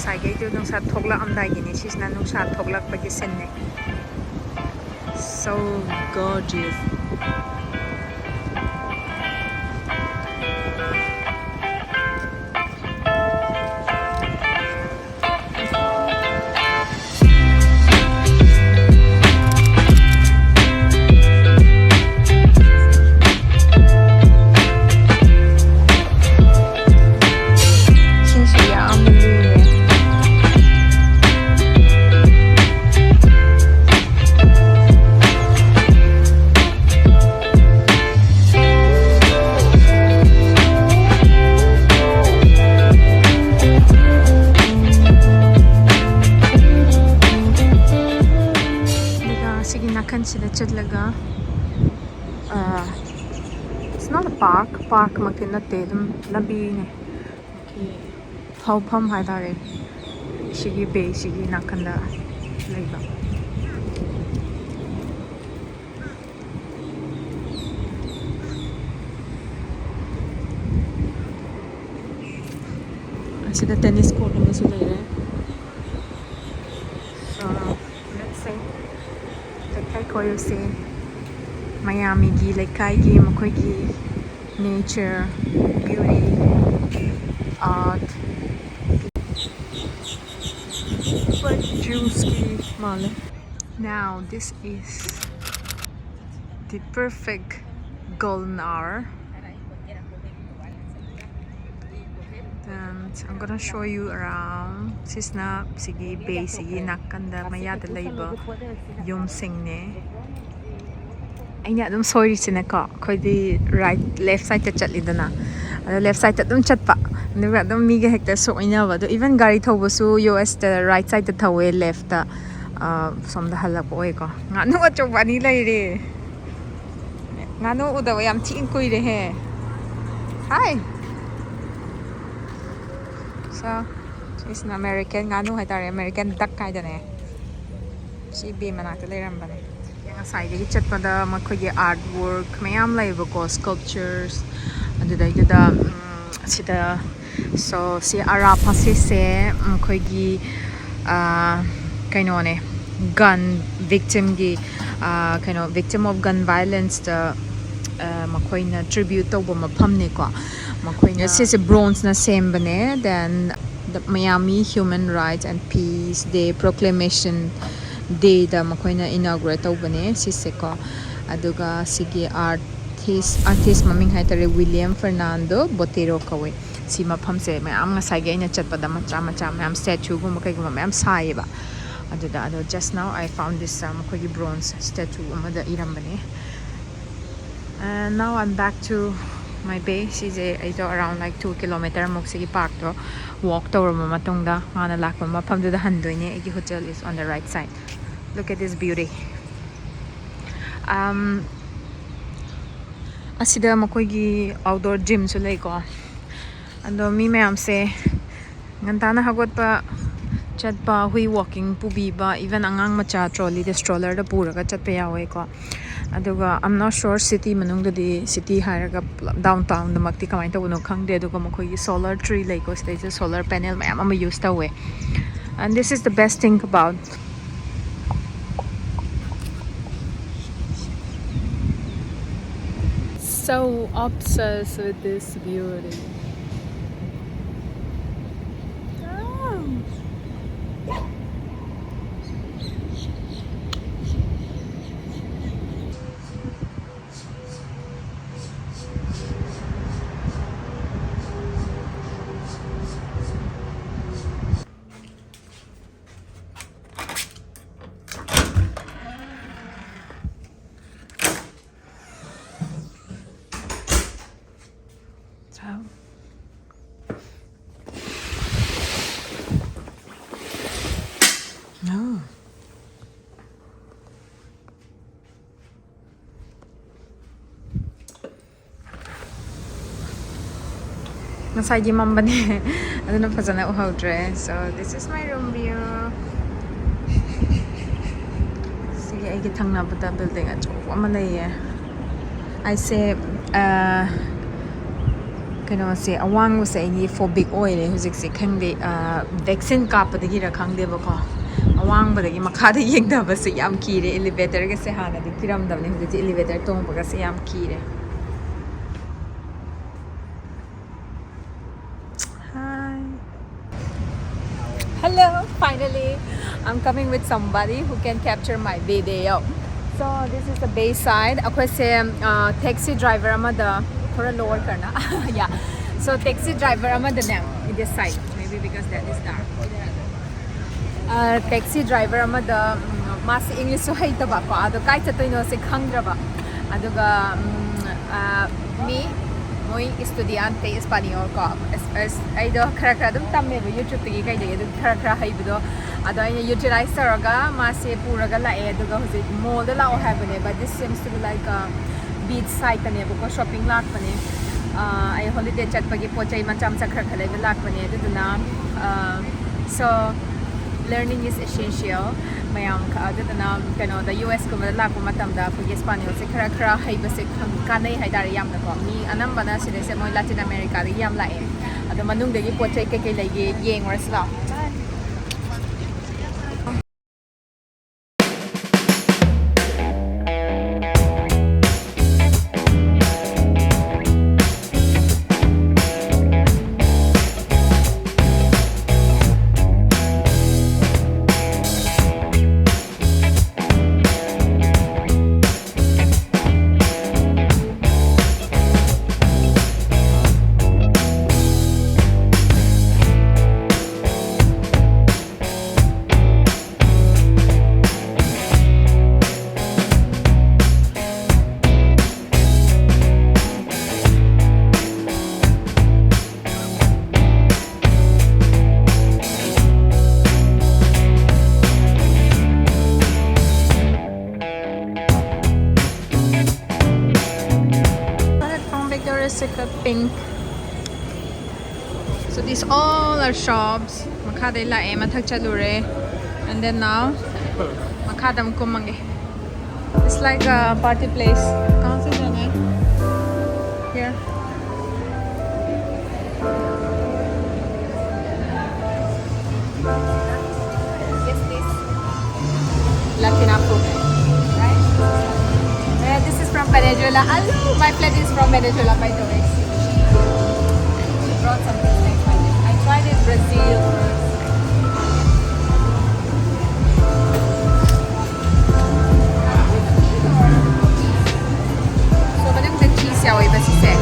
Masage do nung sa thoglak amday gini sis na nung sa thoglak pagi senne. So gorgeous. It's not a park makin na te dum labi ne hawpham haidare shigi be shigi nakanda leiba asida tennis court amasu leire so let's say the kai koyo se Miami gi laikai gi makoi gi nature beauty art but juice ki male. Now this is the perfect golden hour and I'm gonna show you around sisna sigi bay sigi nakanda mayada laiba yum singne aina adum sorry sine ka khodi right left side ta chatlidana ado left side ta adum chatpa nuga adum mi ga hekta so ina ba do even gari thobu su US ta right side ta thawe left ta som da halak oi ko nganu achobani lai re nganu udawa yam thin koi re he hi so it's an American nganu hai tare American duck kai da ne si be manakta leiram bane side gi chatpada makhogi artwork mayam laiba ko sculptures adida sida so si ara phase se makhogi kaino ne gun victim gi kaino victim of gun violence the makhoina tribute to mafam ne ko makhoina se bronze na same bane then the Miami Human Rights and Peace Day proclamation day da makoina inaugurate tawbane siseko aduga sigi artist maming haitare William Fernando Botero kawe si mafam se mayam nga sai ge ina chatpada macha mayam statue gum kai gum mayam sai ba aduda ado just now I found this makogi bronze statue amada irambane and now I'm back to my base is around like 2 kilometer mok sigi park to walk to matungda ngana lakma mafam da handoine igi hotel is on the right side. Look at this beauty. Asida makogi outdoor gym su lay ko. Ando mi mayam se ngantana hagot pa chat pa hui walking pubi ba even angang macha trolley the stroller da pura ka chat pa yawe ko. Aduga I'm not sure city manung da di city haraga downtown da makti kamay ta uno khang de aduga makogi solar tree lay ko stage solar panel mayam ama use ta we. And this is the best thing about so obsessed with this beauty. No. Nasay di mamba ni. Ano na pa sana uhawdre. So this is my room view. Sige ay gitang na bata building at amalay. I say ꯀꯩꯅꯣꯁꯦ ꯑꯋꯥꯡꯕꯁꯦ ꯑꯩꯒꯤ ꯐꯣꯕꯤꯛ ꯑꯣꯏꯔꯦ ꯍꯧꯖꯤꯛꯁꯦ ꯈꯪꯗꯦ vaccine ꯀꯥꯞꯄꯗꯒꯤꯔ ꯈꯪꯗꯦꯕꯀꯣ ꯑꯋꯥꯡꯕꯗꯒꯤ ꯃꯈꯥꯗ ꯌꯦꯡꯗꯕꯁꯦ ꯌꯥꯝ ꯀꯤꯔꯦ ꯑꯦꯂꯤꯚꯦꯇꯔꯒꯁꯦ ꯍꯥꯟꯅꯗꯤ ꯀꯤꯔꯝꯗꯕꯅꯦ ꯍꯧꯖꯤꯛꯇꯤ ꯑꯦꯂꯤꯚꯦꯇꯔ ꯇꯣꯡꯕꯒꯁꯦ ꯌꯥꯝ ꯀꯤꯔꯦ Hi. Hello, finally I'm coming with somebody who can capture my video. So this is the bay side. Akwai se taxi driver amada thoda lower karna. Yeah. So taxi driver amada ne this side. Maybe because that is dark. Taxi driver amada mas English so haitaba ko ado kai chatoino se khangdraba aduga me moi estudiante español ko aido khara khara dum tamme ba YouTube tagi kai dai dum khara khara haibido ado aina utilize taraga mase puraga la e aduga hoje mall da lao habane but this seems to be like a beach site ane ko shopping lak pane ai holiday chat pagi pochai macham khara khara le lak pane aduna so learning is essential mayam ka aduna kano the US ko la ko matam da ko Spanish se khara khara haiba se kanai haidar yam na ko mi anambana sile se moi Latin America ri yam la e ado manung de gi pochai ke ke lagi yeng rasla pink. So these all are shops. Makada la e mathak chalure, and then now makadam kumange. It's like a party place. Kahan se jana hai? Here. Yes, please. Latina food. Right? This is from Venezuela. Hello, my flat is from Venezuela, by the way. She brought some things like this. I tried in Brazil. So, madam the cheese yaw iba si se.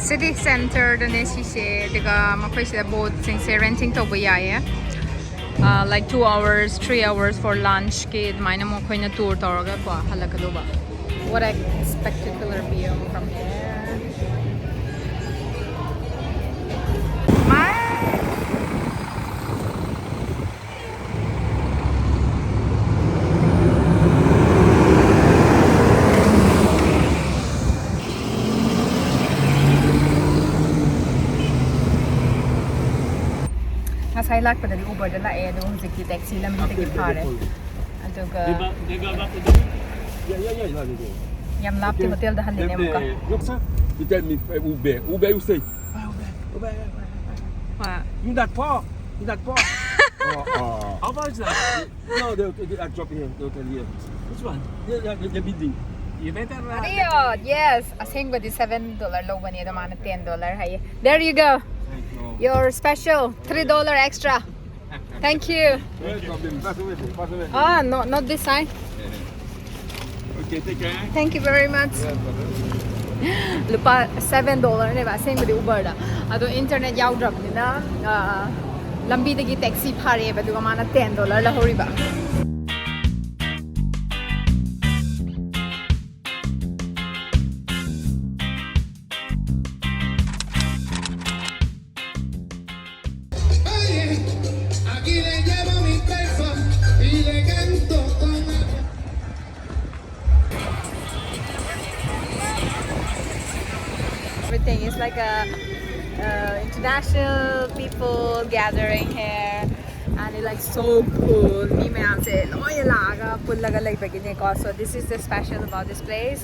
City center dane si se daga makhoi sida boat sing se renting to ba yae like 2 hours 3 hours for lunch ke maina mo khoina tour tawraga ko halakadoba. What a spectacular view from here. Ngasay lak pada di Uber dala eh do hujik ki taxi lam ni tagi phare aduga Yam lapti hotel da halin mo ka. You tell me Uber you say. Uber. You that far. How far is that? No, I'll drop here. They'll tell you. Which one? The building. You better Atiya, yes. Asing ba di $7 low ba niya naman $10 hay. There you go. Your special $3 extra. Thank you. Ah, no, not this side. Okay, take care. Thank you very much. Lupa $7 ba asing ba di Uber da. Ado internet yaudrabnina lambidagi taxi phare ba duga mana $10 la horiba. Everything is like a international people gathering here, and it's like so cool. So this is the special about this place.